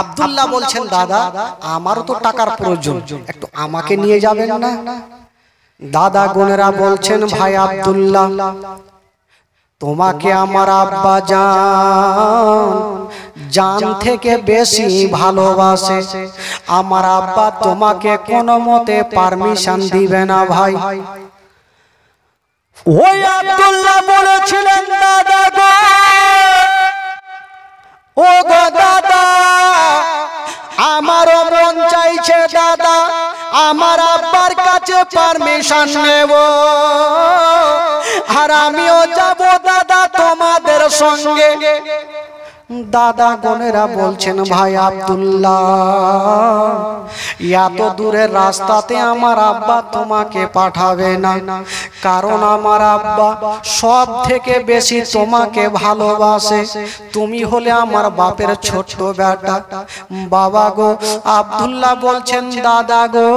আব্দুল্লাহ বলছেন দাদা আমারও তো টাকার প্রয়োজন, একটু আমাকে নিয়ে যাবেন না? দাদা গোনেরা বলছেন ভাই আব্দুল্লাহ তোমাকে আমার আব্বা জান থেকে বেশি ভালোবাসে, আমার আব্বা তোমাকে কোনো মতে পারমিশন দিবে না ভাই। ওই আব্দুল্লাহ বলেছিলেন দাদা গো, ও গো দাদা আমারও মন চাইছে দাদা আমার আব্বার কাছে পারমিশন নেব, আর আমিও যাব দাদা তোমাদের সঙ্গে। দাদা গোনেরা বলছেন ভাই আব্দুল্লাহ এত দূরের রাস্তাতে আমার আব্বা তোমাকে পাঠাবে না, কারণ আমার আব্বা সব থেকে বেশি তোমাকে ভালোবাসে, তুমি হলে আমার বাপের ছোট্ট বেটা। বাবা গো আব্দুল্লাহ বলছেন দাদা গো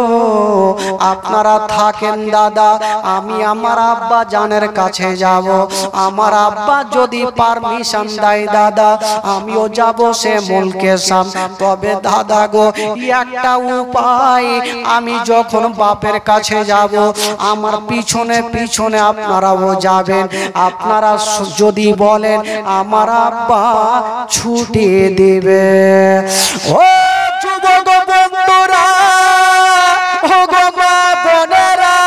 আপনারা থাকেন দাদা, আমি আমার আব্বা জানের কাছে যাব, আমার আব্বা যদি পারমিশন দেয় দাদা আমিও যাব সে মুলকে শাম। তবে দাদা গো একটা উপায়, আমি যখন বাপের কাছে যাব আমার পিছনে পিছনে আপনারাও যাবেন, আপনারা যদি বলেন আমার আব্বা ছুটি দিবে। ও যুবক বন্ধুরা, ও গো মা বোনেরা,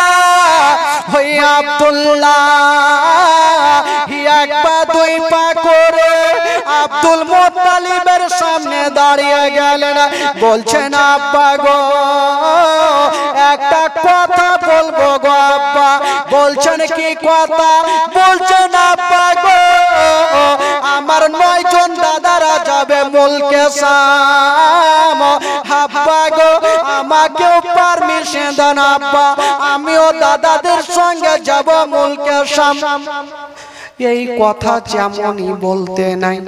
ওই আব্দুল্লাহ এক পা দুই পা করে আব্দুল মুত্তালিবের সামনে দাঁড়িয়ে গেলেন, বলছেন আব্বা গো একটা কথা বলবো গো আব্বা। বলছেন কি কথা? বলছেন আব্বা গো আমার 9 জন দাদারা যাবে মুলকে শাম, আব্বা গো আমাকেও পারমিশন দেন আব্বা, আমিও দাদাদের সঙ্গে যাব মুলকে শাম। এই কথা যেমনই বলতে নাই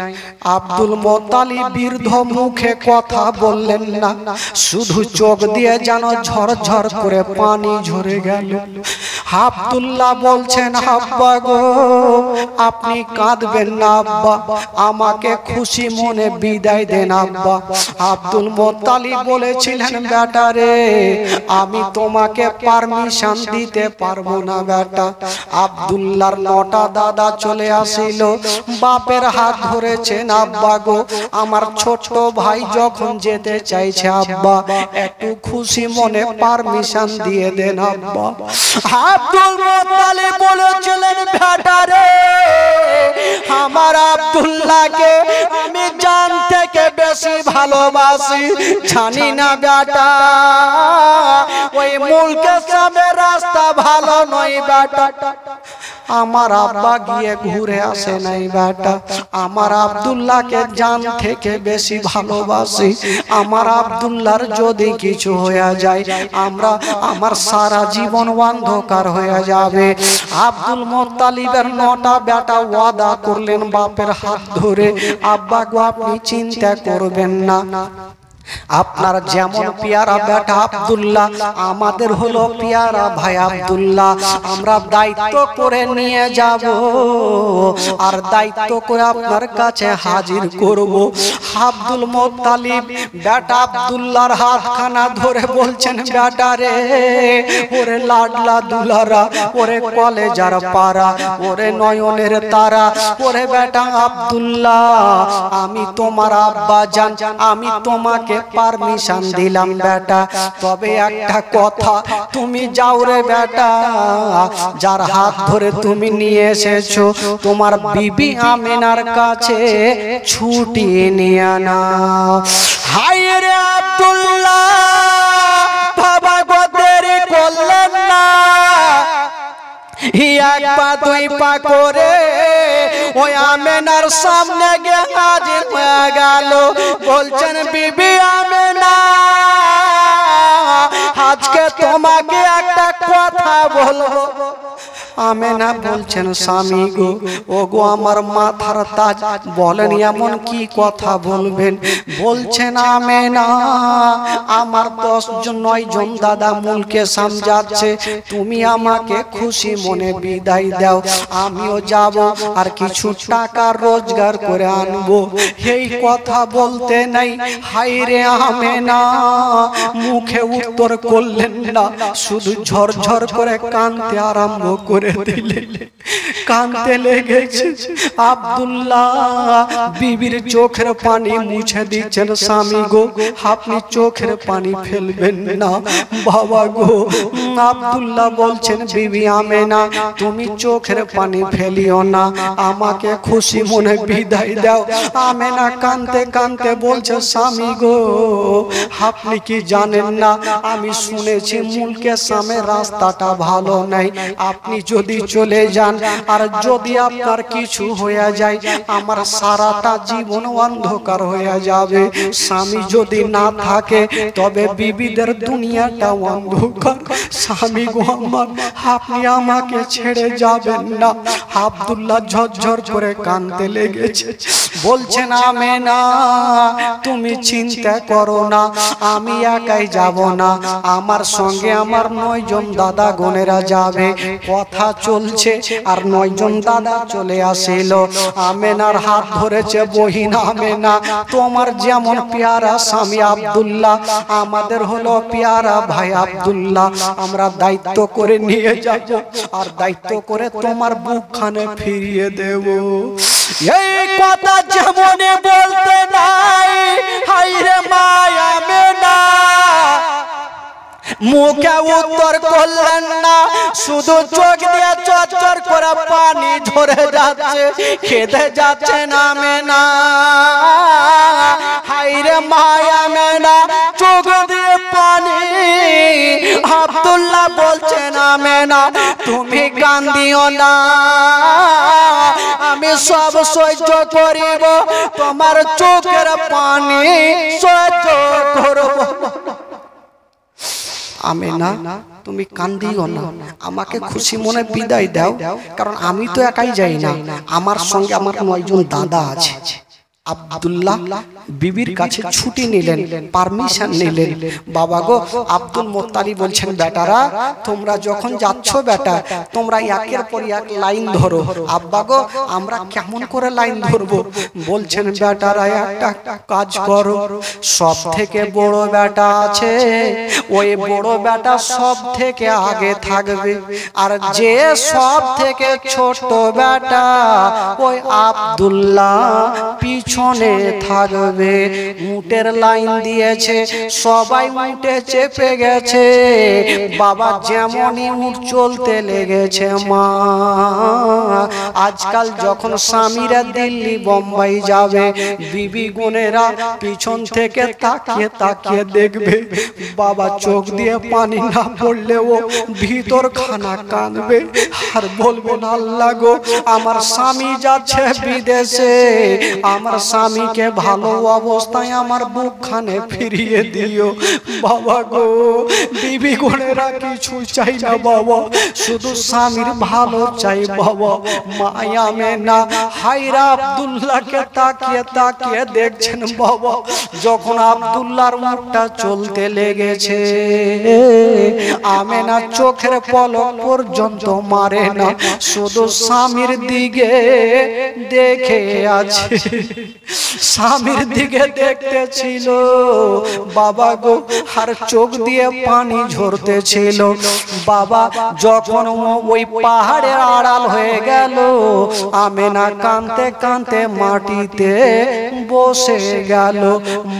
আব্দুল মুত্তালিব বৃদ্ধ মুখে কথা বললেন না, শুধু চোখ দিয়ে যেন ঝরঝর করে পানি ঝরে গেল। আব্দুল্লাহ বলছেন আব্বা গো আপনি কাঁদবেন না আব্বা, আমাকে খুশি মনে বিদায় দেন আব্বা। আব্দুল মুত্তালিব বলেছিলেন বেটা রে আমি তোমাকে পারমিশন দিতে পারবো না বেটা। আব্দুল্লাহর 9টা দাদা চলে আসিল, বাপের হাত ধরেছেন আব্বা গো আমার ছোট ভাই যখন যেতে চাইছে আব্বা একটু খুশি মনে পারমিশন দিয়ে দেন আব্বা। আব্দুল মুত্তালিব বলেছিলেন বেটা রে আমার আব্দুল্লাহকে আমি জান থেকে বেশি ভালোবাসি, জানি না বেটা ওই মুলকে শামের রাস্তা ভালো নয় বেটা। আমার আব্বা গিয়ে ঘুরে আসে নাই বেটা, আমার আব্দুল্লাহকে জান থেকে বেশি ভালোবাসি, আমার আব্দুল্লাহর যদি কিছু হয়ে যায় আমার সারা জীবন অন্ধকার হয়ে যাবে। আব্দুল মুত্তালিবের 9টা বেটা ওয়াদা করলেন বাপের হাত ধরে আব্বা গো আপনি চিন্তা করবেন না, আপনার যেমন পিয়ারা বেটা আব্দুল্লাহ আমাদের হলো পিয়ারা ভাই আব্দুল্লাহ, আমরা দায়িত্ব করে নিয়ে যাব আর দায়িত্ব করে আপনার কাছে হাজির করব। আব্দুল মুত্তালিব বেটা আব্দুল্লাহর হাতখানা ধরে বলছেন বেটা রে ওরে লাডলা দুলারা, ওরে কলেজার পারা, ওরে নয়নের তারা, ওরে বেটা আব্দুল্লাহ আমি তোমার আব্বা জান, আমি তোমাকে পারমিশন দিলাম বেটা, তবে একটা কথা তুমি যাও রে বেটা, যার হাত ধরে তুমি নিয়ে এসেছো তোমার বিবি আমিনার কাছে ছুটি নিয়ে আনা। হায় রে আব্দুল্লাহ বাবা গো দেরি করলেন না, এক পা দুই পা করে ওই আমিনার সামনে গিয়ে হাজির হয়ে গেল, বলছেন বিবি আমিনা আজকে তোমাকে একটা কথা বলবো। আমেনা বলছেন স্বামী গো, ও গো আমার মাথার তাজ, বলেন এমন কি কথা বলবেন? বলছেন আমেনা, আমার 10 জন 9 জন দাদা মুলকে সামজাচ্ছে, তুমি আমাকে খুশি মনে বিদায় দাও, আমিও যাব আর কিছু টাকা রোজগার করে আনবো। এই কথা বলতে নাই, হায়রে আমেনা মুখে উত্তর করলেন না, শুধু ঝরঝর করে কাঁদতে আরম্ভ করে দিলেন। কাঁদতে লেগেছে। আব্দুল্লাহ বিবির চোখের পানি মুছে দিচ্ছেন, স্বামী গো আপনি চোখের পানি ফেলবেন না বাবা গো। আব্দুল্লাহ বলছেন, বিবি আমেনা তুমি চোখের পানি ফেলিও না, আমাকে খুশি মনে বিদায় দাও। আমেনা কাঁদতে কাঁদতে বলছে, স্বামী গো আপনি কি জানেন না, আমি শুনেছি মুলকে সামনে রাস্তাটা ভালো নাই, আপনি যদি চলে যান আর যদি আপনার কিছু হয়ে যায়, আমার সারাটা জীবন অন্ধকার হয়ে যাবে। স্বামী যদি না থাকে তবে বিবিদের দুনিয়াটা অন্ধকার। স্বামী গো আমার, আপনি আমাকে ছেড়ে যাবেন না। আব্দুল্লাহ ঝরঝর করে কাঁদতে লেগেছে। বলছেন আমেনা তুমি চিন্তা করো না, আমি একাই যাব না, আমার সঙ্গে আমার 9 জন দাদা গনেরা যাবে। কথা চলছে আর 9 জন দাদা চলে আসিল। আমেনার হাত ধরেছে, বহিন আমেনা তোমার যেমন পেয়ারা স্বামী আব্দুল্লাহ, আমাদের হলো পেয়ারা ভাই আব্দুল্লাহ, আমরা দায়িত্ব করে নিয়ে যাব আর দায়িত্ব করে তোমার বুকখানে ফিরিয়ে দেব। এই কথা যেমন বলতে নাই, হায়রে মায়া আমেনা মুখে উত্তর করলেন না, শুধু চোখ দিয়ে চরচর করে পানি ঝরে যাচ্ছে, কেঁদে যাচ্ছে আমেনা। হায়রে মায়া আমেনা চোখ দিয়ে পানি। আব্দুল্লাহ বলছেন, আমেনা তুমি কান্দিও না, আমি সব সহ্য করিব, তোমার চোখের পানি সহ্য করব। আমেনা তুমি কান্দিও না, আমাকে খুশি মনে বিদায় দাও, কারণ আমি তো একাই যাই না, আমার সঙ্গে আমার 9 জন দাদা আছে। আব্দুল্লাহ বিবির কাছে ছুটি নিলেন, পারমিশন নিলেন। বাবা গো, আব্দুল মোত্তালিব বলছেন, বেটারা তোমরা যখন যাচ্ছ বেটা তোমরা একের পর এক লাইন ধরো। আব্বা গো আমরা কেমন করে লাইন ধরবো? বলছেন, বেটারা একটা কাজ করো, সব থেকে বড় বেটা আছে, ওই বড় বেটা সব থেকে আগে থাকবে, আর যে সব থেকে ছোট বেটা ওই আব্দুল্লাহ পিছনে থাকবে। উটের লাইন দিয়েছে, সবাই উটে চেপে গেছে। বাবা যেমনই উট চলতে লেগেছে, মা আজকাল যখন স্বামীরা দিল্লি বোম্বাই যাবে, বিবি গুনেরা পিছন থেকে তাকিয়ে তাকিয়ে দেখবে, বাবা চোখ দিয়ে পানি না পড়লেও ভিতর খানা কাঁদবে আর বলবেন, আল্লাহ গো আমার স্বামী যাচ্ছে বিদেশে, আমার স্বামীকে ভালো অবস্থায় আমার বুকখানে ফিরিয়ে দিও। বাবা গো বিবি গুনেরা কিছু চাই না বাবা, শুধু স্বামীর ভালো চাই বাবা। মায়া আমেনা হায়রা আব্দুল্লাহকে তাকিয়ে তাকিয়ে দেখছেন বাবা। যখন আব্দুল্লাহর মুখটা চলতে লেগেছে, আমেনা চোখের পলক পর্যন্ত মারে না, শুধু স্বামীর দিকে দেখে আছে, স্বামীর দিকে দেখতেছিল বাবা গো, আর চোখ দিয়ে পানি ঝরতেছিল বাবা। যখন ওই পাহাড়ের আড়াল হয়ে গেল, আমেনা কাঁদতে কাঁদতে মাটিতে বসে গেল।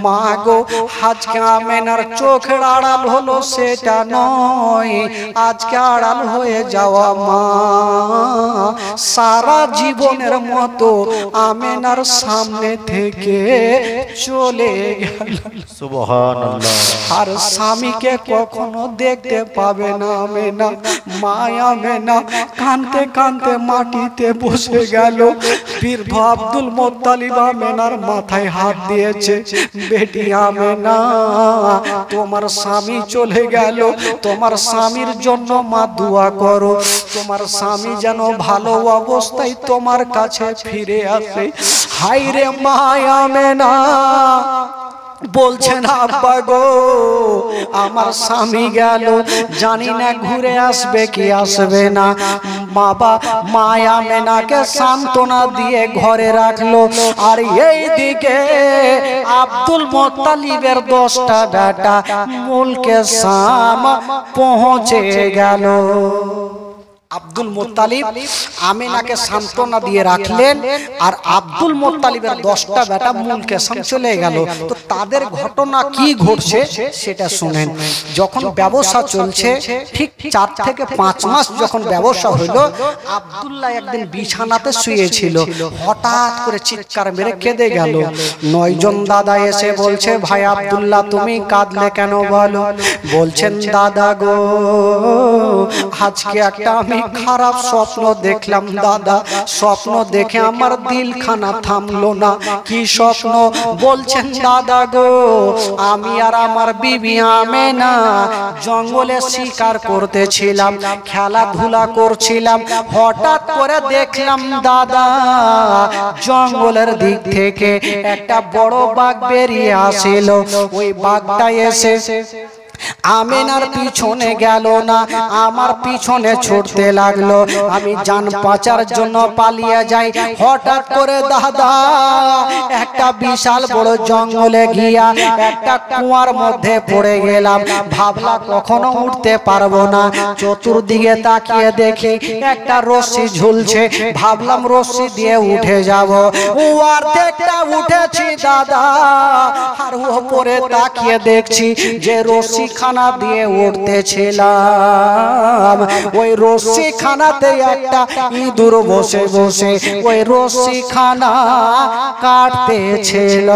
মা গো আজকে আমেনার চোখের আড়াল হলো সেটা নয়, আজকে আড়াল হয়ে যাওয়া মা সারা জীবনের মতো আমেনার সামনে সামনে থেকে চলে গেল। সুবহানাল্লাহ। আর স্বামীকে কখনো দেখতে পাবে না আমেনা। মায়া আমেনা কাঁদতে কাঁদতে মাটিতে বসে গেল। বীর আব্দুল মুত্তালিব আমেনার মাথায় হাত দিয়েছে। বেটি আমেনা, তোমার স্বামী চলে গেল, তোমার স্বামীর জন্য মা দোয়া করো, তোমার স্বামী যেন ভালো অবস্থায় তোমার কাছে ফিরে আসে। হায় রে মা আমেনা বলছেন, আব্বা গো আমার স্বামী গেল, জানি না ঘুরে আসবে কি আসবে না। বাবা মা আমেনাকে সান্ত্বনা দিয়ে ঘরে রাখলো। আর এই দিকে আব্দুল মুত্তালিবের 10টা বেটা মুলকে শাম পৌঁছে গেল। আব্দুল মুত্তালিব আমেনাকে সান্ত্বনা দিয়ে রাখলেন, আর আব্দুল মুত্তালিবের 10টা বেটা মুলকে শাম চলে গেল। তো তাদের ঘটনা কি ঘটছে সেটা শুনেন। যখন ব্যবসা চলছে, ঠিক 4 থেকে 5 মাস যখন ব্যবসা হলো, আব্দুল্লাহ একদিন বিছানাতে শুয়েছিল, হঠাৎ করে চিৎকার মেরে কেঁদে গেল। 9 জন দাদা এসে বলছে, ভাই আব্দুল্লাহ তুমি কাঁদলে কেন বলো? বলছেন, দাদা গো আজকে একটা আমি খারাপ স্বপ্ন দেখলাম দাদা। স্বপ্ন দেখে আমার দিলখানা থামলো না। কি স্বপ্ন? বলছেন, দাদা গো আমি আর আমার বিবি আমেনা জঙ্গলে শিকার করতেছিলাম, খেলাধুলা করছিলাম, হঠাৎ করে দেখলাম দাদা জঙ্গলের দিক থেকে একটা বড় বাঘ বেরিয়ে আসিল। ওই বাঘটা এসে আমেনার পিছনে গেল না, আমার পিছনে ছুটতে লাগলো। আমি জান বাঁচার জন্য পালিয়ে যাই। হঠাৎ করে দাদা একটা বিশাল বড় জঙ্গলে গিয়া একটা কুয়ার মধ্যে পড়ে গেলাম। ভাবলাম কখনো উঠতে পারবো না। চতুর্দিকে তাকিয়ে দেখি একটা রশ্মি ঝুলছে, ভাবলাম রশ্মি দিয়ে উঠে যাব। অর্ধেকটা উঠেছি দাদা, আর উপরে তাকিয়ে দেখছি যে রশ্মি খানা দিয়ে উঠতেছিলাম। ওই রশ্মি খানাতে একটা ইঁদুর বসে বসে ওই রশ্মি খানা কাটতেছিল।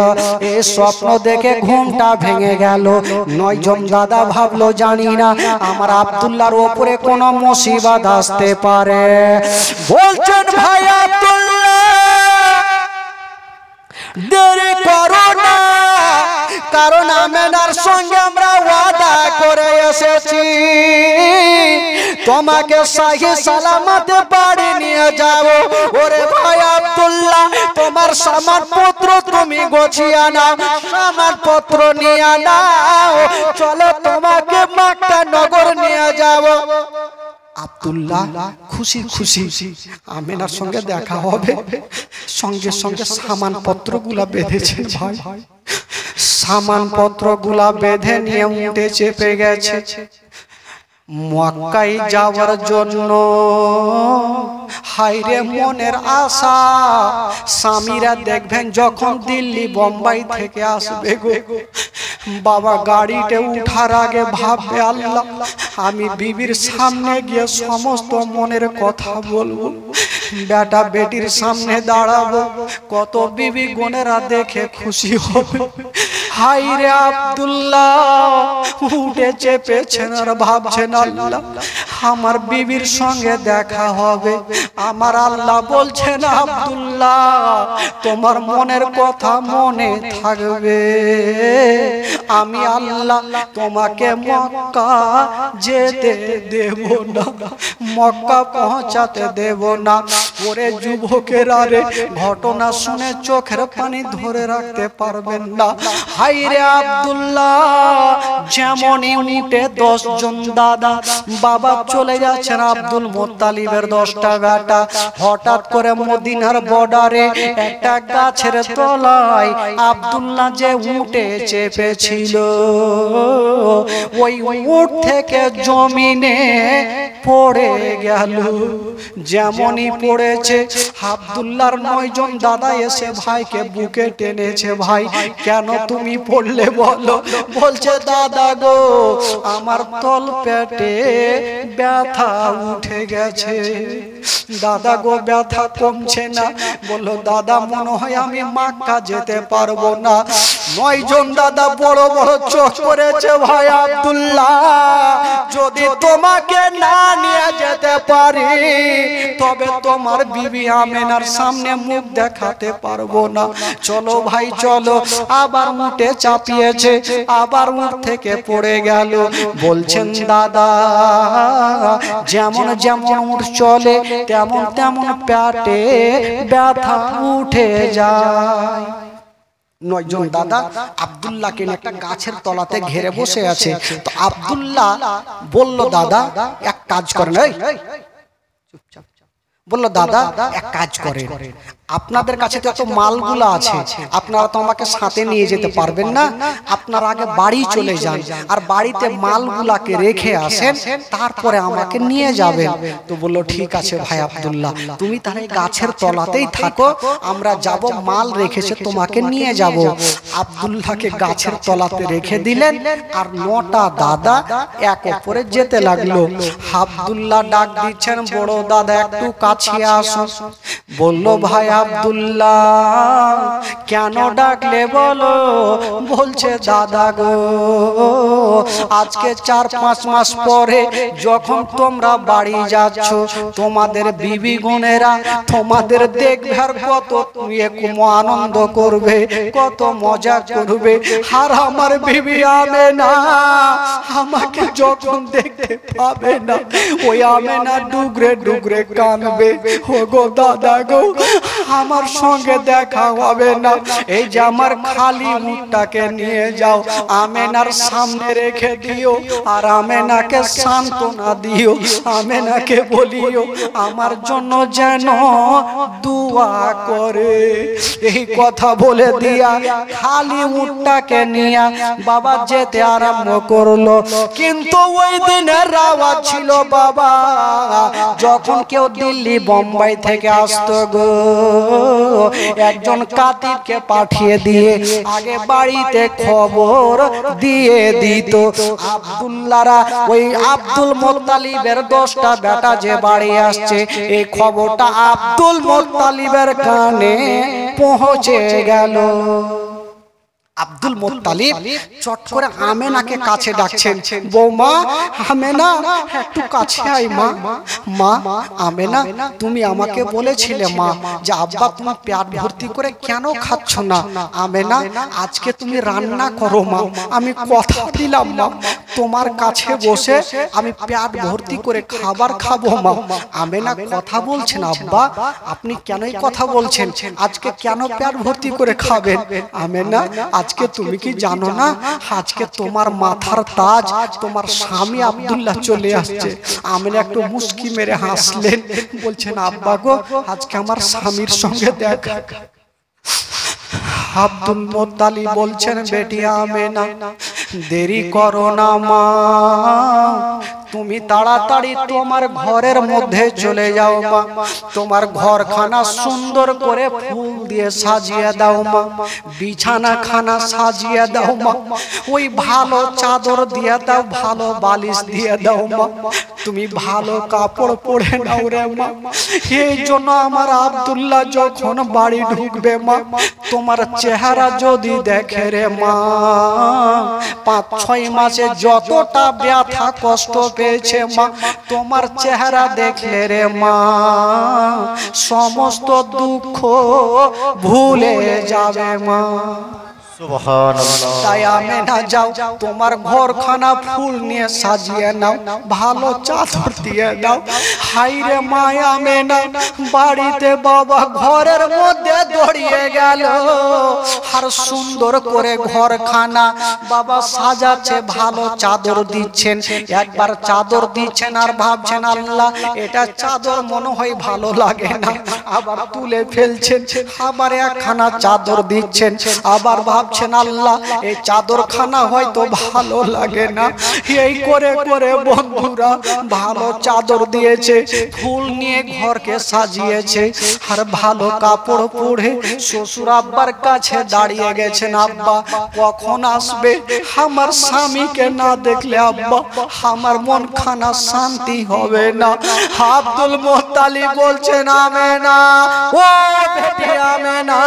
এই স্বপ্ন দেখে ঘুমটা ভেঙে গেল। 9 জন দাদা ভাবলো, জানি না আমার আব্দুল্লাহর উপরে কোনো মুসিবত আসতে পারে। বলছেন, ভাই আব্দুল্লাহ দেরি করো না, কারণ আমেনার সঙ্গে আমরা ওয়াদা করে এসেছি তোমাকে সহি সালামতে বাড়ি নিয়ে যাব। ওরে ভাই আব্দুল্লাহ তোমার সামান পত্র তুমি গোছিয়ে নাও, সামান পত্র নিয়ে নাও, চলো তোমাকে মক্কা নগর নিয়ে যাব। আব্দুল্লাহ খুশি খুশি আমেনার সঙ্গে দেখা হবে, সঙ্গে সঙ্গে সামান পত্রগুলা বেঁধেছেন। ভাই সামান পত্রগুলা বেঁধে নিয়ে উঠে চেপে গেছে মক্কায় যাওয়ার জন্য। হায়রে মনের আশা, স্বামীরা দেখবেন যখন দিল্লি বোম্বাই থেকে আসবে গো বাবা, গাড়িতে উঠার আগে ভাববে, আল্লাহ আমি বিবির সামনে গিয়ে সমস্ত মনের কথা বলবো, বেটা বেটির সামনে দাঁড়াবো, কত বিবি বোনেরা দেখে খুশি হবে। হায়রে আব্দুল্লাহ উঠে চেপেছেন আর ভাবছেন, আল্লাহ আমার বিবির সঙ্গে দেখা হবে। আমার আল্লাহ বলছেন, আব্দুল্লাহ তোমার মনের কথা মনে থাকবে, আমি আল্লাহ তোমাকে মক্কা যেতে দেব না, মক্কা পৌঁছাতে দেব না। ওরে যুবকেরা রে, ঘটনা শুনে চোখের পানি ধরে রাখতে পারবেন না। হায়রে আব্দুল্লাহ যেমনই উঠে 10 জন দাদা বাবা চলে যাচ্ছেন আব্দুল মুত্তালিবের 10টা বেটা। হঠাৎ করে মদিনার বর্ডারে একটা গাছের তলায় আব্দুল্লাহ যে উঠে চেপেছিল, ওই উট থেকে জমিনে পড়ে গেল। যেমনই পড়েছে আব্দুল্লাহর 9 জন দাদা এসে ভাইকে বুকে টেনেছে। ভাই কেন তুমি পড়লে বলো? বলছে দাদা গো আমার তল পেটে ব্যথা উঠে গেছে। দাদা গো ব্যথা কমছে না। বললো দাদা মনে হয় আমি মক্কা যেতে পারবো না। 9 জন দাদা বড় বড় চোখ করেছে। ভাই আব্দুল্লাহ যদি তোমাকে না নিয়ে যেতে পারি তবে তোমার বিবি আমেনার সামনে মুখ দেখাতে পারবো না। চলো ভাই চলো। আবার উঠে চাপিয়েছে, আবার উঠ থেকে পড়ে গেল। বলছেন দাদা যেমন যেমন উঠ চলে তেমন তেমন পেটে ব্যথা উঠে যায়। 9 জন দাদা আব্দুল্লাহকে নিয়ে একটা গাছের তলাতে ঘেরে বসে আছে। তো আব্দুল্লাহ বলল দাদা এক কাজ করেন। চুপচাপ বললো দাদা এক কাজ করেন, আপনাদের কাছে তো এত মালগুলা আছে, আপনারা তো আমাকে সাথে নিয়ে যেতে পারবেন না। আপনারা আগে বাড়ি চলে যান আর বাড়িতে মালগুলাকে রেখে আসেন, তারপরে আমাকে নিয়ে যাবেন। তো বললো ঠিক আছে ভাই আব্দুল্লাহ তুমি তাহলে গাছের তলাতেই থাকো, আমরা যাব, মাল রেখেছে তোমাকে নিয়ে যাব। আব্দুল্লাহকে গাছের তলাতে রেখে দিলেন আর 9টা দাদা এক উপরে যেতে লাগলো। আব্দুল্লাহ ডাক দিচ্ছেন বড় দাদা একটু কাছে আসো। বললো ভাই আব্দুল্লাহ কেন ডাকলে বলো? বলছে দাদা গো আজকে 4-5 মাস পরে যখন তোমরা বাড়ি যাচ্ছ তোমাদের বিবি বোনেরা তোমাদের দেখবার কত আনন্দ করবে, কত মজা করবে। আর আমার বিবি আমেনা আমাকে যখন দেখতে পাবে না ওই আমেনা ডুগরে ডুগরে কাঁদবে। ও গো দাদা গো আমার সঙ্গে দেখা হবে না, এই যে আমার খালি মুখটাকে নিয়ে যাও, আমেনার সামনে রেখে দিও আর আমেনাকে সান্ত্বনা দিও, আমেনাকে বলিও আমার জন্য যেন দোয়া করে। এই কথা বলে দিয়া খালি মুখটাকে নিয়ে বাবা যেতে আরম্ভ করলো। কিন্তু ওই দিনের রাওয়াজ ছিল বাবা যখন কেউ দিল্লি বোম্বাই থেকে আসতো গো একজন কাতিবকে পাঠিয়ে দিয়ে আগে বাড়িতে খবর দিয়ে দিত আব্দুল্লাহরা ওই আব্দুল মুত্তালিবের 10টা বেটা যে বাড়ি আসছে এই খবরটা আব্দুল মুত্তালিবের কানে পৌঁছে গেল। আব্দুল মুত্তালিব চট করে আমেনাকে কাছে ডাকছেন, বৌমা আমেনা একটু কাছে আয় মা। মা আমেনা তুমি আমাকে বলেছিলে মা যে আব্বা তুমি পেট ভর্তি করে কেন খাচ্ছ না? আমেনা আজকে তুমি রান্না করো মা, আমি কথা দিলাম মা তোমার কাছে বসে আমি পেট ভর্তি করে খাবার খাবো মা। আমেনা কথা বলছেন আব্বা আপনি কেনই কথা বলছেন, আজকে কেন পেট ভর্তি করে খাবেন? আমেনা আজকে তুমি কি জানো না আজকে তোমার মাথার তাজ তোমার স্বামী আব্দুল্লাহ চলে আসছে। আমেনা একটু মুস্কি মেরে হাসলেন, বলছেন আব্বা গো আজকে আমার স্বামীর সঙ্গে দেখা। আব্দুল মুত্তালিব বলছেন বেটি আমেনা দেরি করো না মা, তুমি তাড়াতাড়ি তোমার ঘরের মধ্যে চলে যাও মা, তোমার ঘরখানা সুন্দর করে ফুল দিয়ে সাজিয়ে দাও মা, বিছানা খানা সাজিয়ে দাও মা, ওই ভালো চাদর দিয়ে দাও, ভালো বালিশ দিয়ে দাও মা, তুমি ভালো কাপড় পরে নাও রে মা। এই জন্য আমার আব্দুল্লাহ যখন বাড়ি ঢুকবে মা তোমার চেহারা যদি দেখে রে মা 5-6 মাসে যতটা ব্যথা কষ্ট পেয়েছে মা তোমার চেহারা দেখলে রে মা সমস্ত দুঃখ ভুলে যাবে মা। তাই আমেনা যাও তোমার ঘরখানা ফুল নিয়ে সাজিয়ে নাও, ভালো চাদর দিয়ে দাও। হাই রে মা আমেনা বাড়িতে বাবা ঘরের মধ্যে দৌড়িয়ে গেল আর সুন্দর করে ঘরখানা বাবা সাজাচ্ছে, ভালো চাদর দিচ্ছেন। একবার চাদর দিচ্ছেন আর ভাবছেন আল্লাহ এটা চাদর মনে হয় ভালো লাগে না, আবার তুলে ফেলছেন, আবার একখানা চাদর দিচ্ছেন, আবার ভাব ভাবছেন আল্লাহ এই চাদরখানা হয়তো ভালো লাগে না, এই করে করে বন্ধুরা ভালো চাদর দিয়েছে, ফুল নিয়ে ঘরকে সাজিয়েছে, আর ভালো কাপড় পরে শ্বশুর আব্বার কাছে দাঁড়িয়ে গেছেন। আব্বা কখন আসবে? আমার স্বামীকে না দেখলে আব্বা আমার মন খানা শান্তি হবে না। আব্দুল মুত্তালিব বলছেন আমেনা, ও বেটি আমেনা,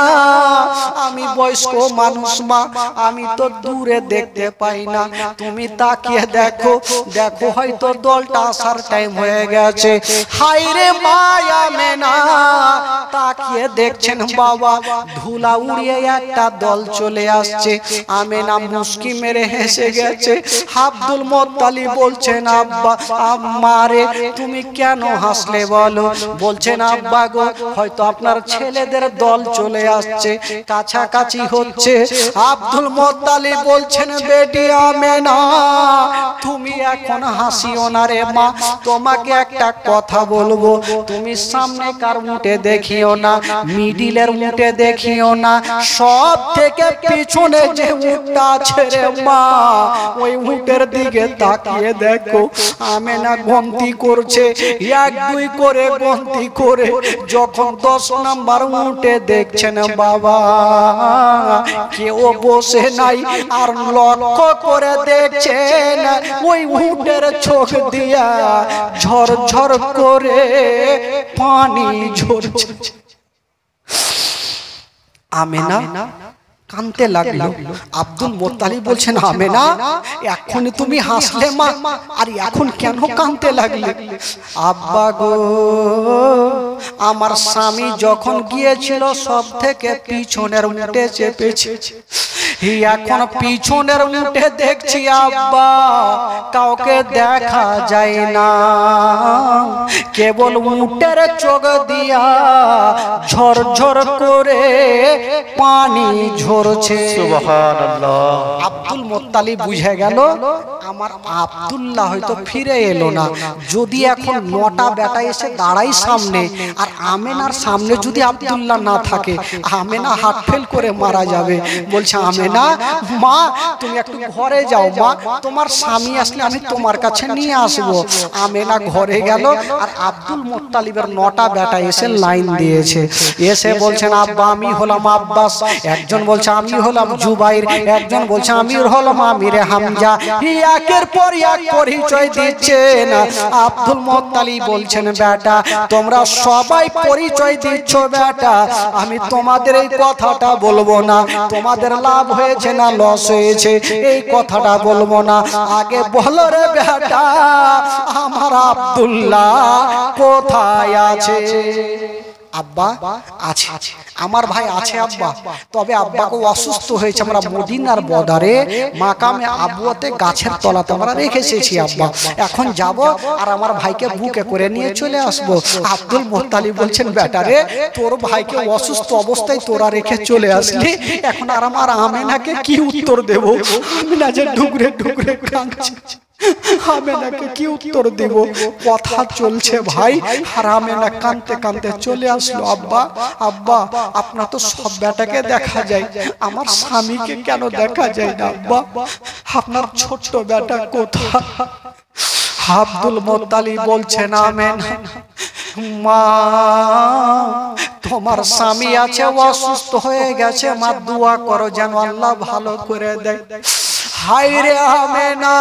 আমি বয়স্ক মানুষ মা, আমি তো দূরে দেখতে পাই না, তুমি তাকিয়ে দেখো, দেখো হয়তো দলটা আসার টাইম হয়ে গেছে। হায়রে মা আমেনা, তাকিয়ে দেখছেন বাবা ধুলা উড়িয়ে একটা দল চলে আসছে। আমেনা মুস্কি মেরে হেসে গেছে। আব্দুল মুত্তালিব বলছেন আব্বা আম্মা রে তুমি কেন হাসলে বলো? বলছেন আব্বা গো হয়তো আপনার ছেলেদের দল চলে আসছে, কাছাকাছি হচ্ছে। আব্দুল মুত্তালিব বলছেন বেটি আমেনা তুমি এখন হাসিও না রে মা, তোমাকে একটা কথা বলবো, তুমি সামনে কার উঠে দেখিও না, মিডিলের উঠে দেখিও না, সব থেকে পিছনে যে উটটা আছে রে মা ওই উটের দিকে তাকিয়ে দেখো। আমেনা গন্তি করছে, 1 2 করে গন্তি করে যখন 10 নাম্বার উঠে দেখছেন বাবা কেউ বসে নাই, আর লক্ষ্য করে দেখছেন ওই উটের চোখ দিয়া ঝরঝর করে পানি ঝরছে। আমেনা কাঁদতে লাগলো। আব্দুল মুত্তালিব বলছেন আমেনা এখনই তুমি হাসলে মা, আর এখন কেন কাঁদতে লাগলে? আব্বা গো আমার স্বামী যখন গিয়েছিল সব থেকে পিছনের উঠে চেপেছে, এখন পিছনের উঠে দেখছি আব্বা কাউকে দেখা যায় না, কেবল উটের চোখ দিয়া ঝরঝর করে পানি ঝরছে। সুবহানাল্লাহ। আব্দুল মুত্তালিব বুঝে গেল আমার আব্দুল্লাহ হয়তো ফিরে এলো না। যদি এখন 9টা বেটা এসে দাঁড়াই সামনে, আর আমেনার সামনে যদি আব্দুল্লাহ না থাকে, আমেনা হার্ট ফেল করে মারা যাবে। বলছে আমেনা মা তুমি একটু ঘরে যাও মা, তোমার স্বামী আসলে আমি তোমার কাছে নিয়ে আসবো। আমেনা ঘরে গেল, আর আব্দুল মুত্তালিবের 9টা বেটা এসে লাইন দিয়েছে। এসে বলছেন আব্বা আমি হলাম আব্বাস, একজন বলছে আমি হলাম জুবাইর, একজন বলছে আমি হলাম আমিরে হামজা। একের পর এক পরিচয় দিচ্ছেন। আব্দুল মুত্তালিব বলছেন বেটা তোমরা সবাই পরিচয় দিচ্ছ বেটা, আমি তোমাদের এই কথাটা বলবো না, তোমাদের লাভ হয়েছে না লস হয়েছে এই কথাটা বলবো না, আগে বলো রে বেটা আমার আব্দুল্লাহ কোথায় আছে? আব্বা আছে, আমার ভাই আছে আব্বা, তবে আব্বাকে অসুস্থ হয়েছে, আমরা মদিনার বর্ডারে মাকামে আবুয়াতে গাছের তলাতে আমরা রেখে এসেছি আব্বা, এখন যাব আর আমার ভাইকে বুকে করে নিয়ে চলে আসব। আব্দুল মুত্তালিব বলছেন বেটা রে তোর ভাইকে অসুস্থ অবস্থায় তোরা রেখে চলে আসলি, এখন আর আমার আমেনাকে কি উত্তর দেব? আমেনা যে ডুগরে ডুগরে কাঁদছে, আমেনাকে কি উত্তর দেব? কথা চলছে ভাই, আর আমেনা কাঁদতে কাঁদতে চলে আসলো। আব্বা আব্বা আপনার তো সব বেটাকে দেখা যায়, আমার স্বামীকে কেন দেখা যায় না আব্বা? আপনার ছোট্ট বেটা কোথায়? আব্দুল মুত্তালিব বলছেন আমেনা মা তোমার স্বামী আছে অসুস্থ হয়ে গেছে, মা দোয়া করো যেন আল্লাহ ভালো করে দেয়। হায়রে আমেনা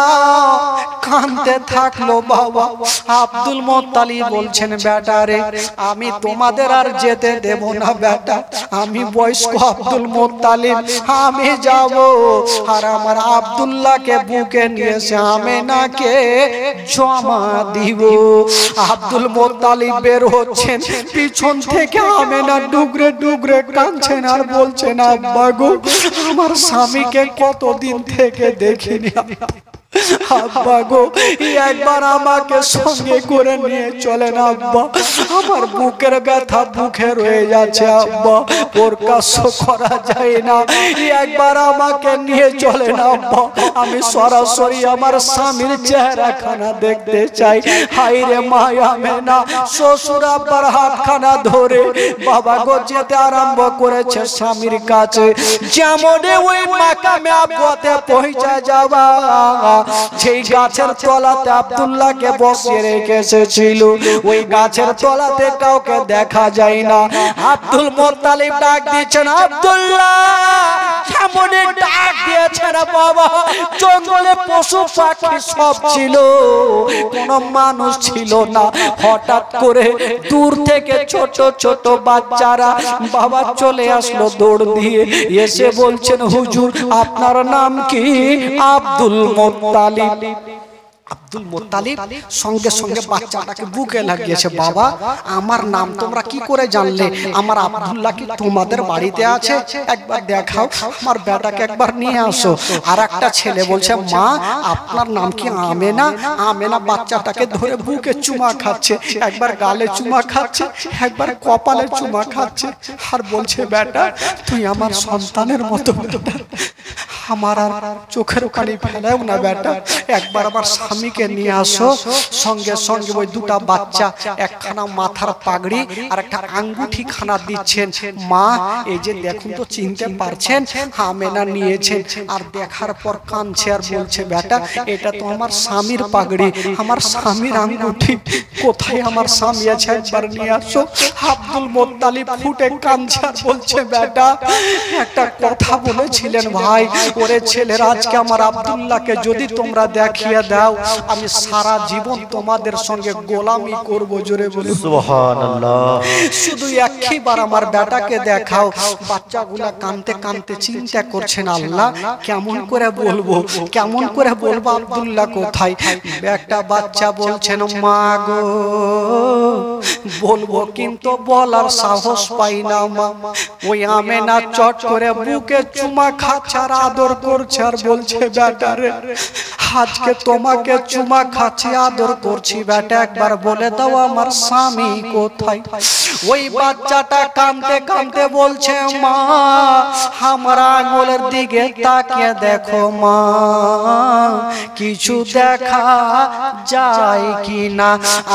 কাঁদতে থাকলো বাবা। আব্দুল মুত্তালিব বলছেন বেটা রে আমি তোমাদের আর যেতে দেব না বেটা, আমি বয়স্ক আব্দুল মুত্তালিব আমি যাব, আর আমার আব্দুল্লাহকে বুকে নিয়ে এসে আমেনাকে জমা দিব। আব্দুল মুত্তালিব বের হচ্ছেন, পিছন থেকে আমেনা ডুগরে ডুগরে কাঁদছেন আর বলছেন আব্বা গো আমার স্বামীকে কতদিন থেকে দেখিনি, আব্বা গো একবার আমাকে সঙ্গে করে নিয়ে চলেন আব্বা, আমার বুকের ব্যথা বুকে রয়ে যাচ্ছে আব্বা, প্রকাশ করা যায় না, একবার আমাকে নিয়ে চলেন আব্বা, আমি সরাসরি আমার স্বামীর চেহারাখানা দেখতে চাই। হাই রে মায়া মেনা শ্বশুর আব্বার হাতখানা ধরে বাবা গো যেতে আরম্ভ করেছে স্বামীর কাছে। যেমন ওই মাকামে আব্বাতে পৌঁছা যাওয়া, সেই গাছের তলাতে আব্দুল্লাহকে বসিয়ে রেখেছিল, ওই গাছের তলাতে কাউকে দেখা যায় না। আব্দুল মুত্তালিব ডাক দিয়েছেন, আব্দুল্লাহ সামনে ডাক দিয়েছেন বাবা, জঙ্গলে পশু পাখি সব ছিল, কোন মানুষ ছিল না। হঠাৎ করে দূর থেকে ছোট ছোট বাচ্চারা বাবা চলে আসলো দৌড় দিয়ে, এসে বলছেন হুজুর আপনার নাম কি? Abdul Muttalib. আব্দুল মুত্তালিব সঙ্গে সঙ্গে বাচ্চাটাকে বুকে লাগিয়েছে, বাবা আমার নাম তোমরা কি করে জানলে? আমার আব্দুল্লাহ কি তোমাদের বাড়িতে আছে? একবার দেখাও, আমার বেটাকে একবার নিয়ে আসো। আর একটা ছেলে বলছে, মা আপনার নাম কি আমেনা? আমেনা বাচ্চাটাকে ধরে বুকে চুমা খাচ্ছে, একবার গালে চুমা খাচ্ছে, একবার কপালে চুমা খাচ্ছে, আর বলছে বেটা তুই আমার সন্তানের মতো, আমার আর চোখের পানি ফেলেও না বেটা, একবার আমার স্বামীকে নিয়ে আসো। সঙ্গে সঙ্গে ওই দুটা বাচ্চা একখানা মাথার পাগড়ি আর একটা আঙ্গুঠি খানা দিচ্ছেন। মা এই যে দেখুন তো চিনতে পারছেন? আমেনা নিয়েছেন, আর দেখার পর কাঁদছে আর বলছে বেটা এটা তো আমার স্বামীর পাগড়ি, আমার স্বামীর আঙ্গুঠি, কোথায় আমার স্বামী আছে একবার নিয়ে আসো। আব্দুল মুত্তালিব ফুটে কাঁদছে আর বলছে বেটা একটা কথা বলেছিলেন ভাই, ওরে ছেলেরা আজকে আমার আব্দুল্লাহকে যদি তোমরা দেখিয়ে দাও আমি সারা জীবন তোমাদের সঙ্গে গোলামি করব। জোরে বলে সুবহানাল্লাহ। শুধু একবার আমার বেটাকে দেখাও। বাচ্চাগুলা কাঁদতে কাঁদতে চিন্তা করছেন আল্লাহ কেমন করে বলবো, কেমন করে বলবো আব্দুল্লাহ কোথায়? একটা বাচ্চা বলছেন মা গো বলবো কিন্তু বলার সাহস পাই না মা। ওই আমেনা চট করে বুকে চুমা খাচ্ছে আর আদর করছে আর বলছে বেটা রে আজকে তোমাকে চুমা খাচ্ছি আদর করছি বেটা, একবার বলে দাও আমার স্বামী কোথায়? ওই বাচ্চাটা কাঁদতে কাঁদতে বলছে মা আমার আঙুলের দিকে তাকিয়ে দেখো মা, কিছু দেখা যায় কি না?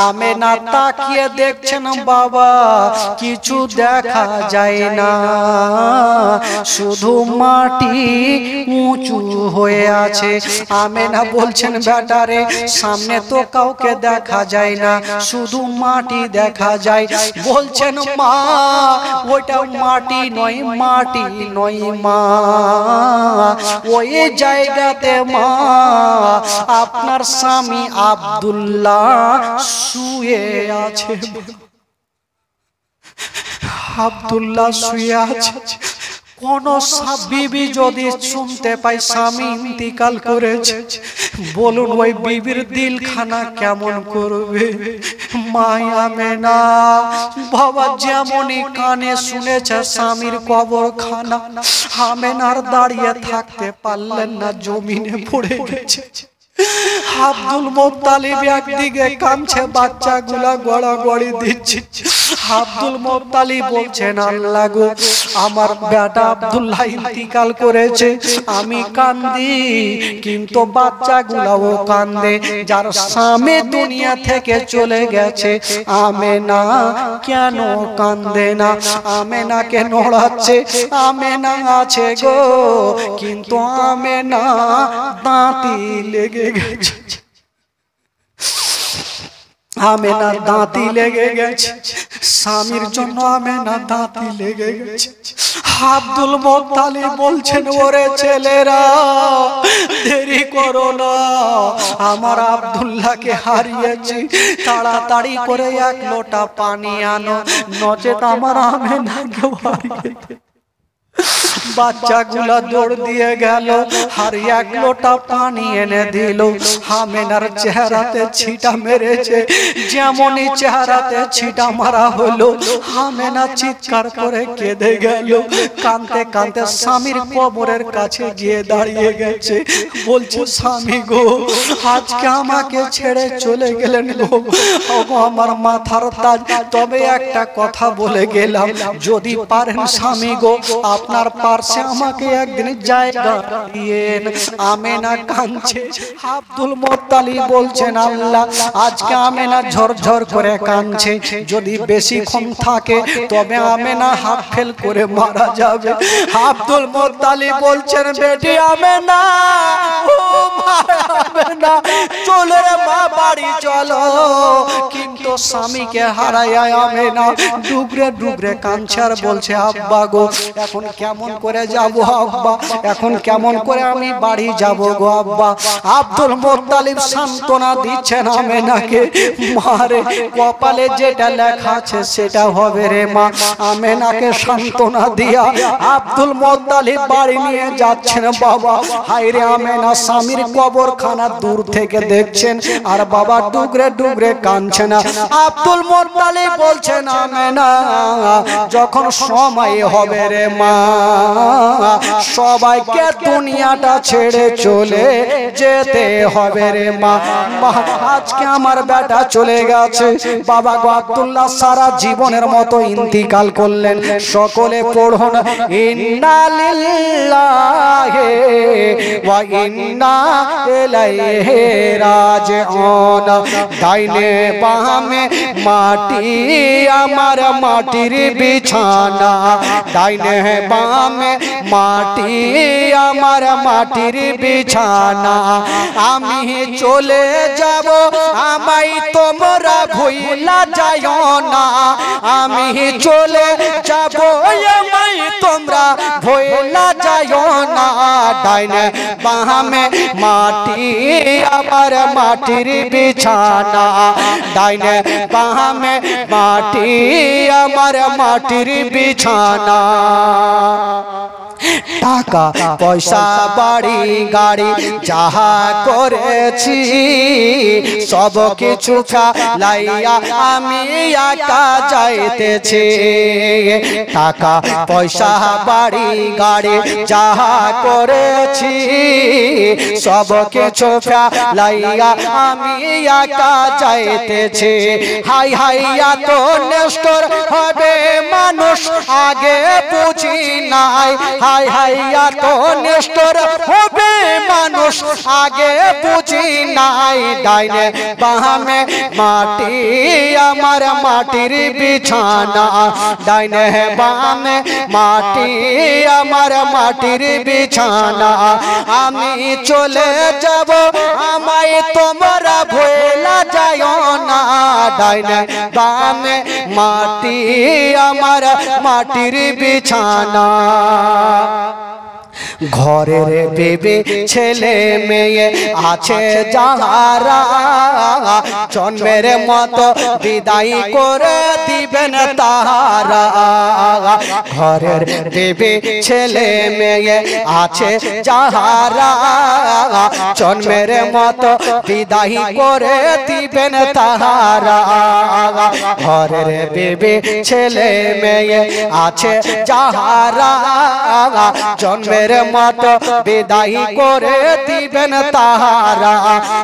আমেনা তাকিয়ে দেখছেন বাবা কিছু দেখা যায় না, শুধু মাটি উঁচু হয়ে আছে। আমেনা বলছেন বেটারে সামনে তো কাউকে দেখা যায় না, শুধু মাটি দেখা যায়। বলছেন মা ওইটা মাটি নয়, মাটি নয় মা, ওই জায়গাতে মা আপনার স্বামী আব্দুল্লাহ শুয়ে আছে, আব্দুল্লাহ শুয়ে আছে। কোন বিবি যদি শুনতে পাই স্বামী ইন্তিকাল করেছে, বলুন ওই বিবির দিলখানা কেমন করবে? মায়া আমেনা বাবা যেমনই কানে শুনেছে স্বামীর কবরখানা, আমেনার দাঁড়িয়ে থাকতে পারলেন না, জমিনে পড়ে গেছে। আব্দুল মুত্তালিব একদিকে কাঁদছে, বাচ্চাগুলা গড়াগড়ি দিচ্ছে। আব্দুল মুত্তালিব বলছেন আল্লাহ গো আমার বেটা আব্দুল্লাহ ইন্তিকাল করেছে, আমি কান্দি কিন্তু বাচ্চাগুলাও কান্দে, যার স্বামী দুনিয়া থেকে চলে গেছে আমেনা কেন কান্দে না? আমেনাকে নড়াচ্ছে, আমেনা আছে গো কিন্তু আমেনা দাঁতি লেগে গেছে, আমেনা দাঁতি লেগে গেছে, স্বামীর জন্য আমেনা দাঁতি লেগে গেছে। আব্দুল মুত্তালিব বলছেন ওরে ছেলেরা দেরি করো না, আমার আব্দুল্লাহকে হারিয়েছি, তাড়াতাড়ি করে এক লোটা পানি আনো, নচেত আমার আমেনাকে হারিয়ে বাচ্চাগুলো দৌড় দিয়ে গেল আর এক লোটা পানি এনে দিল। আমেনার চেহারাতে ছিটা মেরেছে, যেমনই চেহারাতে ছিটা মারা হলো আমেনা চিৎকার করে কেঁদে গেল। কাঁদতে কাঁদতে স্বামীর কবরের কাছে গিয়ে দাঁড়িয়ে গেছে, বলছে স্বামী গো আজকে আমাকে ছেড়ে চলে গেলেন গো, আমার মাথার তাজ। তবে একটা কথা বলে গেলাম, যদি পারেন স্বামী গো আপনার পার্শ্বে আমাকে একদিন জায়গা দিয়েন। আমেনা কাঁদছে, আব্দুল মুত্তালিব বলছেন আল্লাহ আজকে আমেনা ঝরঝর করে কাঁদছে, যদি বেশিক্ষণ থাকে তবে আমেনা হাত ফেল করে মারা যাবে। আব্দুল মুত্তালিব বলছেন বেটি আমেনা, ও মারা আমেনা চলো রে মা বাড়ি চলো। কিন্তু স্বামীকে হারাইয়া আমেনা ডুগরে ডুগরে কাঁদছে আর বলছে আব্বা গো এখন কেমন করে যাব আব্বা, এখন কেমন করে আমি বাড়ি যাব গো আব্বা। আব্দুল মুত্তালিব সান্ত্বনা দিচ্ছেন আমেনাকে, মারে কপালে যেটা লেখা আছে সেটা হবে রে মা। আমেনাকে সান্ত্বনা দিয়া আব্দুল মুত্তালিব বাড়ি নিয়ে যাচ্ছেন। বাবা হায়রে আমেনা স্বামীর কবরখানা দূর থেকে দেখছেন আর বাবা ডুগরে ডুগরে কাঁদছেন। আব্দুল মুত্তালিব বলছেন আমেনা যখন সময় হবে রে মা সবাইকে দুনিয়াটা ছেড়ে চলে যেতে হবে রে মা। আজকে আমার বেটা চলে গেছে। বাবা গো আব্দুল্লাহ সারা জীবনের মতো ইন্তিকাল করলেন। সকলে পড়ুন ইন্না লিল্লাহি ওয়া ইন্না ইলাইহি রাজিউন। ডাইনে বামে মাটি আমার মাটির বিছানা, ডাইনে বামে মাটি আমার মাটির বিছানা। আমি চলে যাব আমায় তোমরা ভুইলা যাইও না, আমি চলে যাব আমায় তোমরা ভুইলা যাইও না। ডাইনে বামে মাটি আমার মাটির বিছানা, ডাইনে বামে মাটি আমার মাটির বিছানা। টাকা পয়সা বাড়ি গাড়ি যাহা করেছি সব কিছু ফেলাইয়া আমি একা যাইতেছি। টাকা পয়সা বাড়ি গাড়ি যাহা করেছি সব কিছু ফেলাইয়া আমি একা যাইতেছি। হাই হাইয়া তো নিষ্ঠুর হবে মানুষ আগে বুঝি নাই, হাই হাইয়া তো নিষ্ঠুর হবে মানুষ আগে বুঝি নাই। ডাইনে বামে মাটি আমার মাটির বিছানা, ডাইনে বামে মাটি আমার মাটির বিছানা। আমি চলে যাব আমায় তোমরা ভুলা যাইও না, ডাইনে বামে মাটি আমার মাটির বিছানা। ঘরের বেবে ছেলে মেয়ে আছে যাহারা জন্মের মতো বিদায় করে দিবেন তাহারা। ঘরের বেবে ছেলে মেয়ে আছে যাহারা জন্মের মতো বিদায় করে দিবেন তাহারা। ঘরের বেবে ছেলে মেয়ে আছে যাহারা জন্মের মতো বিদায় করে দিবেন তাহারা।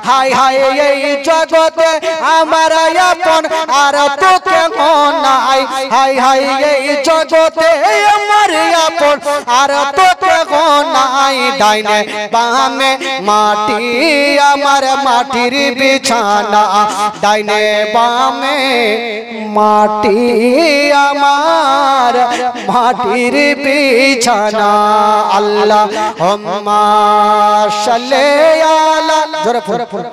হাই হাই এই জগতে আমার আপন আর তো কেন নাই, হাই হাই এই জগতে আমার আপন আর তো কেন নাই। ডাইনে বামে মাটি আমার মাটির বিছানা, ডাইনে বামে মাটি আমার মাটির বিছানা। আল্লাহুম্মা সাল্লি আলা জোরে পড়ে পড়ে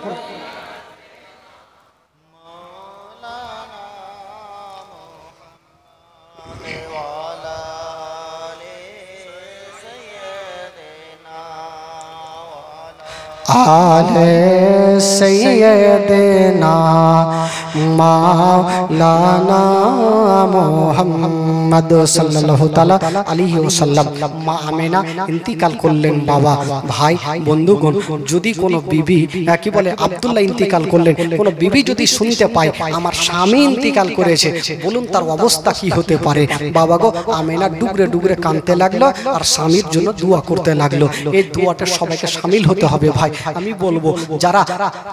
आले सैयदना মাওলানা মুহাম্মদ সাল্লাল্লাহু তাআলা আলাইহি ওয়াসাল্লাম। মা আমেনা ইন্তিকাল করলেন বাবা। ভাই বন্ধুগণ, যদি কোনো বিবি কি বলে আব্দুল্লাহ ইন্তিকাল করলেন, কোনো বিবি যদি শুনতে পায় আমার স্বামী ইন্তিকাল করেছে, বলুন তার অবস্থা কি হতে পারে। বাবা গো, আমেনা ডুগরে ডুগরে কাঁদতে লাগলো আর স্বামীর জন্য দোয়া করতে লাগলো। এই দোয়াটা সবাইকে শামিল হতে হবে ভাই। আমি বলবো যারা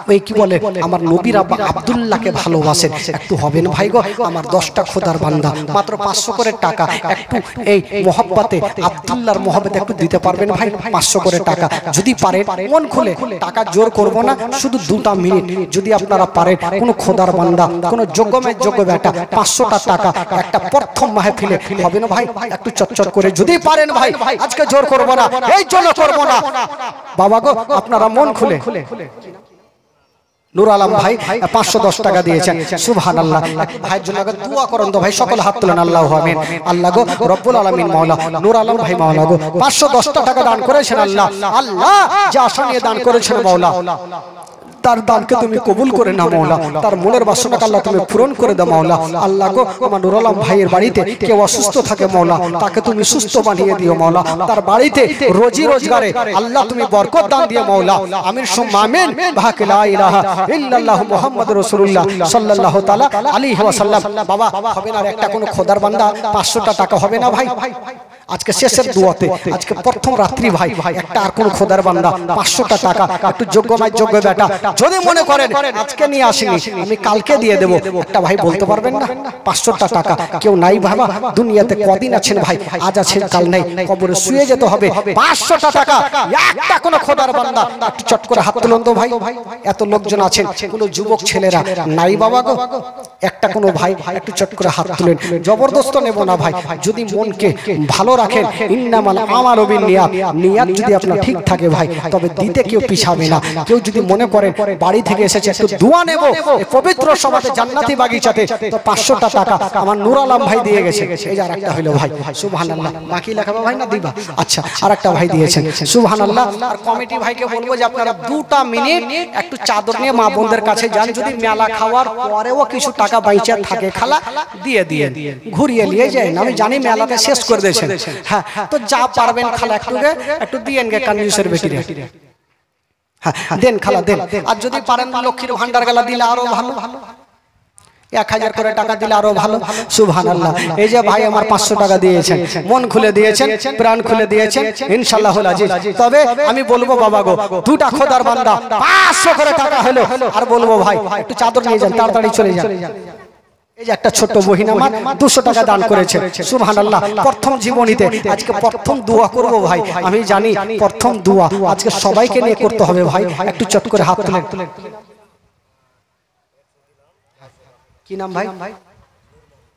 ওই কি বলে আমার নবীর আব্বা আব্দুল্লাহকে ভালোবাসেন, একটু হবেন ভাই গো, আমার 10টা খোদার বান্দা মাত্র 500 করে টাকা, একটু এই মহব্বতে আব্দুল্লাহর মহব্বতে একটু দিতে পারবেন ভাই? 500 করে টাকা যদি পারেন, মন খুলে, টাকা জোর করব না, শুধু 2টা মিনিট যদি আপনারা পারেন, কোনো খোদার বান্দা, কোনো যোগ্যমের যোগ্য বেটা 500টা টাকা একটা প্রথম মাহফিলে হবে না ভাই? একটু চটচট করে যদি পারেন ভাই, আজকে জোর করব না, এই জন্য করব না বাবা গো, আপনারা মন খুলে। নূর আলম ভাই 510 টাকা দিয়েছেন, সুবহানাল্লাহ। ভাইয়ের জন্য দোয়া করেন তো ভাই, সকল হাত তুলেন, আল্লাহু আমিন। আল্লাহ গো রব্বুল আলামিন মাওলা নূর আলম ভাই মাওলা গো 510 টাকা দান করেছেন, আল্লাহ আল্লাহ যে আশা নিয়ে দান করেছেন মাওলা, তার দানকে তুমি কবুল করে নাও মাওলা, তার মনের বাসনাকে আল্লাহ তুমি পূরণ করে দাও মাওলা। আল্লাহ গো, আমার নূর আলম ভাইয়ের বাড়িতে কেউ অসুস্থ থাকে মাওলা, তাকে তুমি সুস্থ বানিয়ে দিও মাওলা, তার বাড়িতে রোজি রোজগারে আল্লাহ তুমি বরকত দান দিও মাওলা। আমিন সুম্মা আমিন। বাহাকে লা ইলাহা ইল্লাল্লাহ মুহাম্মাদুর রাসূলুল্লাহ সাল্লাল্লাহু তাআলা আলাইহি ওয়াসাল্লাম। বাবা হবে না একটা কোনো খোদার বান্দা 500টা টাকা হবে না ভাই? আজকে শেষের দোয়াতে, আজকে প্রথম রাত্রি ভাই, একটা আর কোন খোদার বান্দা 500টা টাকা একটু যোগ্যমায় যোগ্য বেটা যদি মনে করেন আজকে নিয়ে আসিনি, আমি কালকে দিয়ে দেব, একটা ভাই বলতে পারবেন না? 500টা টাকা কেউ নাই বাবা দুনিয়াতে, কদিন আছেন ভাই, আজ আছেন কাল নাই, কবরে শুয়ে যেতে হবে। 500টা টাকা একটা কোন খোদার বান্দা একটু চট করে হাত তুলুন তো ভাই। এত লোকজন আছেন, কোন যুবক ছেলেরা নাই বাবা গো? একটা কোন ভাই একটু চট করে হাত তুলেন। জবরদস্ত নেব না ভাই, যদি মনকে ভালো রাখেন, ইন্নামাল আমালু বিন্নিয়াত, নিয়াত যদি আপনার ঠিক থাকে ভাই, তবে দিতে কেউ পিছাবে না। কেউ যদি মনে করেন বাড়ি থেকে এসেছে একটু দোয়া নেব এই পবিত্র সমাজে জান্নাতি বাগিচাতে, তো 500টা টাকা আমার নূর আলম ভাই দিয়ে গেছে। এই যে আরেকটা হলো ভাই, সুবহানাল্লাহ। বাকি লেখাবো ভাই না দিবা? আচ্ছা, আরেকটা ভাই দিয়েছেন, সুবহানাল্লাহ। আর কমিটি ভাইকে বলবো যে আপনারা 2টা মিনিট একটু চাদর নিয়ে মা বোনদের কাছে যান, যদি মেলা খাওয়ার পরেও কিছু টাকা বাইচা থাকে খালা দিয়ে দিয়ে ঘুরিয়ে নিয়ে যায়। আমি জানি মেলাটা শেষ করে দিয়েছেন, হ্যাঁ, তো যা পারবেন খালা একটু দিয়েন গে কাঞ্জুসের বেটিরে, হ্যাঁ দেন খালা দেন। আর যদি পারেন লক্ষ্মীর ভান্ডার গেলা দিলে আরো ভালো, 1000 করে টাকা দিলে আরো ভালো, সুবহানাল্লাহ। এই যে ভাই আমার 500 টাকা দিয়েছেন, মন খুলে দিয়েছেন, প্রাণ খুলে দিয়েছেন, ইনশাআল্লাহুল আজিজ। তবে আমি বলবো বাবা গো, 2টা খোদার বান্দা 500 করে টাকা হলো, আর বলবো ভাই একটু চাদর নিয়ে যান, তাড়াতাড়ি চলে যান। এই যে একটা ছোট্ট বহিন আমার 200 টাকা দান করেছে, সুবহানাল্লাহ। প্রথম জীবনীতে আজকে প্রথম দোয়া করব ভাই, আমি জানি প্রথম দোয়া আজকে সবাইকে নিয়ে করতে হবে ভাই, একটু চট করে হাত তুলেন। কি নাম ভাই?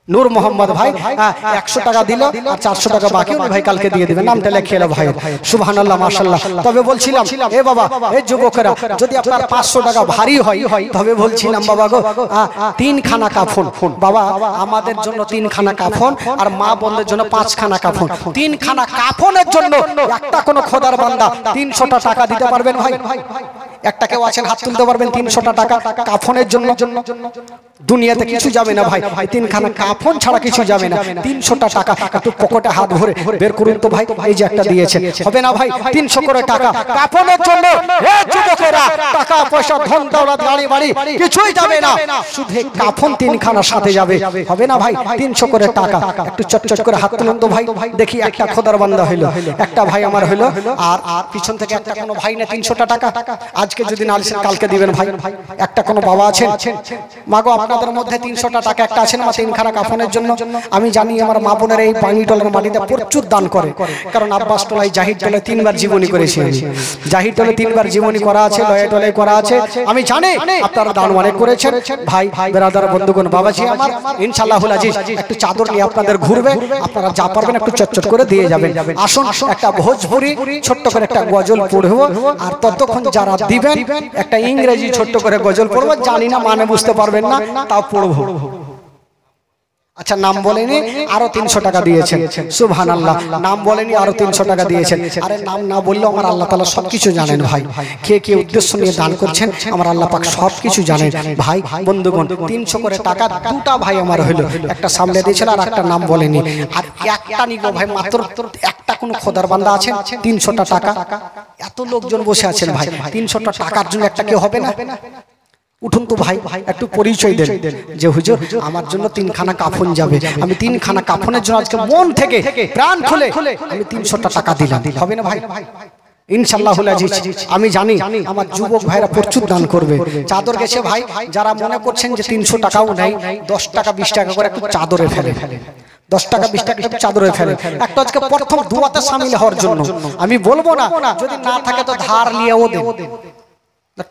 নূর মোহাম্মদ ভাই। 100 টাকা দিল আর 400 টাকা বাকি উনি ভাই কালকে দিয়ে দিবেন, নামটা লিখে এলো ভাই, সুবহানাল্লাহ মাশাআল্লাহ। তবে বলছিলাম এ বাবা, এই যুবকেরা যদি আপনার 500 টাকা ভারী হয়, তবে বলছিলাম বাবা গো 3 খানা কাফন বাবা, আমাদের জন্য 3 খানা কাফন, আর মা বোনদের জন্য 5 খানা কাফন। 3 খানা কাফনের জন্য একটা কোন খোদার বান্দা 300টা টাকা দিতে পারবেন ভাই? একটা কেউ আছেন হাত তুলতে পারবেন 300টা টাকা কাফনের জন্য? দুনিয়াতে কিছু যাবে না ভাই, 3 খানা কাফন ছাড়া কিছু যাবে না। 300টা টাকা একটু পকেটে হাত ভরে বের করুন তো ভাই। এই যে একটা দিয়েছে, হবে না ভাই? 300 করে টাকা কাফনের জন্য। এ যুবকেরা, টাকা পয়সা ধন দৌলত গাড়ি বাড়ি কিছুই যাবে না, শুধু কাফন 3 খানা সাথে যাবে, হবে না ভাই? 300 করে টাকা একটু চটচট করে হাত তুলুন তো ভাই। দেখি একটা খোদার বান্দা হইলো, একটা ভাই আমার হইলো, আর পিছন থেকে একটা কোনো ভাই না 300টা টাকা আজকে যদি না আলিসেন কালকে দিবেন ভাই। একটা কোনো বাবা আছেন মাগো আপনাদের মধ্যে 300টা টাকা একটা আছেন মা 3 খানা কাফনের জন্য? আমি জানি আমার মা বোনের এই পানিটলের মাটিতে প্রচুর দান করে, কারণ আব্বাস টলায় জাহিদ টলে 3বার জীবনী করেছি আমি, জাহিদ টলে 3বার জীবনী করা আছে, লয়ে টলে করা আছে। আমি জানি আপনারা দান অনেক করেছেন ভাই, বেরাদার বন্ধুগণ, বাবাজি আমার ইনশাআল্লাহুল আজিজ একটু চাদর নিয়ে আপনাদের ঘুরবে, আপনারা যা পারবেন একটু চটচট করে দিয়ে যাবেন। আসুন একটা ভোজপুরি ছোট্ট করে একটা গজল পড়ব, আর ততক্ষণ যারা দিবেন একটা ইংরেজি ছোট্ট করে গজল পড়ব, জানি না মানে বুঝতে পারবেন না, তাও পড়ব। আচ্ছা নাম বলেনি আরো 300 টাকা দিয়েছেন সুবহানাল্লাহ নাম বলেনি আরো 300 টাকা দিয়েছেন আরে নাম না বললেও আমার আল্লাহ তাআলা সবকিছু জানেন ভাই কে কে উদ্দেশ্য নিয়ে দান করছেন আমার আল্লাহ পাক সবকিছু জানেন ভাই বন্ধুগণ 300 করে টাকা দুটো ভাই আমার হলো একটা সামনে দিয়েছিল আর একটা নাম বলেনি আর একটা নিব ভাই মাত্র একটা কোন খোদার বান্দা আছেন 300 টাকা এত লোকজন বসে আছেন ভাই 300 টাকার জন্য একটা কি হবে না উঠুন তো ভাই একটু পরিচয় দেন যে হুজুর আমার জন্য 3 খানা কাফন যাবে আমি 3 খানা কাফনের জন্য আজকে মন থেকে প্রাণ খুলে আমি 300 টাকা দিলাম হবে না ভাই ইনশাআল্লাহুল আজিজ আমি জানি আমার যুবক ভাইরা প্রচুর দান করবে চাদর গেছে ভাই যারা মনে করছেন যে 300 টাকাও নাই 10 টাকা 20 টাকা করে একটু চাদরে ফেলে 10 টাকা 20 টাকা একটু চাদরে ফেলে একটা আজকে প্রথম দোয়াতে শামিল হওয়ার জন্য আমি বলবো না যদি না থাকে তো ধার নিয়েও দেন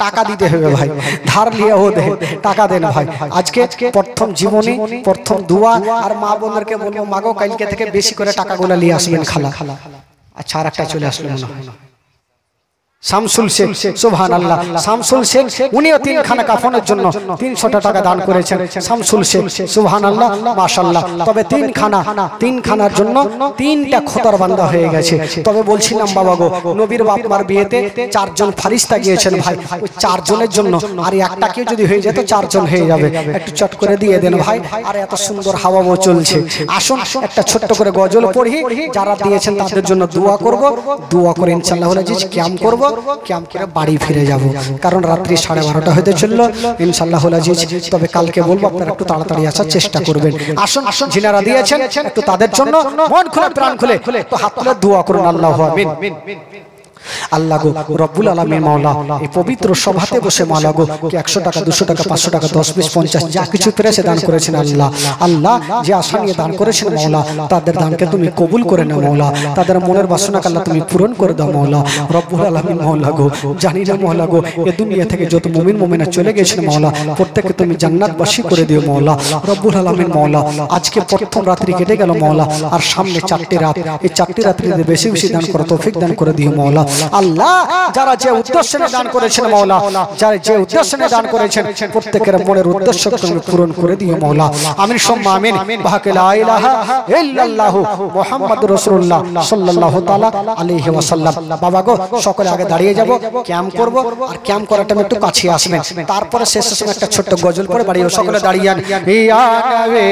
টাকা দিতে হবে ভাই ধার নিয়েও দেন টাকা দেন ভাই আজকে প্রথম জীবনী প্রথম দোয়া আর মা বোনদেরকে বলবো মাগো কালকে থেকে বেশি করে টাকাগুলো নিয়ে আসবেন খালা আচ্ছা আর একটা চলে আসলো মনে হয় শামসুল শেখ সুবহানাল্লাহ শামসুল শেখ উনিও 3 খানা কাফনের জন্য 300 টাকা দান করেছেন শামসুল শেখ সুবহানাল্লাহ মাশাআল্লাহ তবে 3 খানার জন্য 3টা খোদার বান্দা হয়ে গেছে তবে বলছিলাম বাবা গো নবীর বাপ মার বিয়েতে 4 জন ফারিস্তা গিয়েছেন ভাই ওই 4 জনের জন্য আর একটা কেউ যদি হয়ে যেত 4 জন হয়ে যাবে একটু চট করে দিয়ে দেন ভাই আর এত সুন্দর হাওয়াও চলছে আসুন একটা ছোট্ট করে গজল পড়ি যারা দিয়েছেন তাদের জন্য দোয়া করব দোয়া করে ইনশাআল্লাহ আজিজ কিয়াম করব কিয়াম করে বাড়ি ফিরে যাব কারণ রাত্রি 12:30 হতে চলল ইনশাআল্লাহুল আজিজ তবে কালকে বলবো আপনারা একটু তাড়াতাড়ি আসার চেষ্টা করবেন আসুন যিনারা দিয়েছেন একটু তাদের জন্য মন খুলে প্রাণ খুলে তো হাত তুলে দোয়া করুন আল্লাহু আমিন আল্লাহ গো রব্বুল আলামিন মাওলা এই পবিত্র সভাতে বসে মাওলা গো কি 100 টাকা 200 টাকা 500 টাকা 10 20 50 যা কিছু পেরেছে দান করেছেন আল্লাহ আল্লাহ যে আশা নিয়ে দান করেছেন মাওলা তাদের দানকে তুমি কবুল করে নাও মাওলা তাদের মনের বাসনাকে আল্লাহ তুমি পূরণ করে দাও মাওলা রব্বুল আলামিন মাওলা গো জানি না মাওলা গো এই দুনিয়া থেকে যত মুমিন মুমিনা চলে গেছেন মাওলা প্রত্যেককে তুমি জান্নাতবাসী করে দিও মাওলা রব্বুল আলামিন মাওলা আজকে প্রথম রাত্রি কেটে গেল মাওলা আর সামনে 4টি রাত এই 4টি রাত্রিতে বেশি বেশি দান করে তৌফিক দান করে দিও মাওলা আল্লাহ যারা যে উদ্দেশ্যে দান করেছেন মাওলা যারা যে উদ্দেশ্যে দান করেছেন প্রত্যেকের মনের উদ্দেশ্য তুমি পূরণ করে দিও মাওলা আমিন সুম্মা আমিন বাহাকে লা ইলাহা ইল্লাল্লাহু মুহাম্মাদুর রাসূলুল্লাহ সাল্লাল্লাহু তাআলা আলাইহি ওয়াসাল্লাম বাবা গো সকলে আগে দাঁড়িয়ে যাব কিয়াম করব আর কিয়াম করার টাইমে একটু কাছে আসবেন তারপরে শেষের সময় একটা ছোট্ট গজল পড়ে বাড়িও সকলে দাঁড়িয়ে ইয়া নবী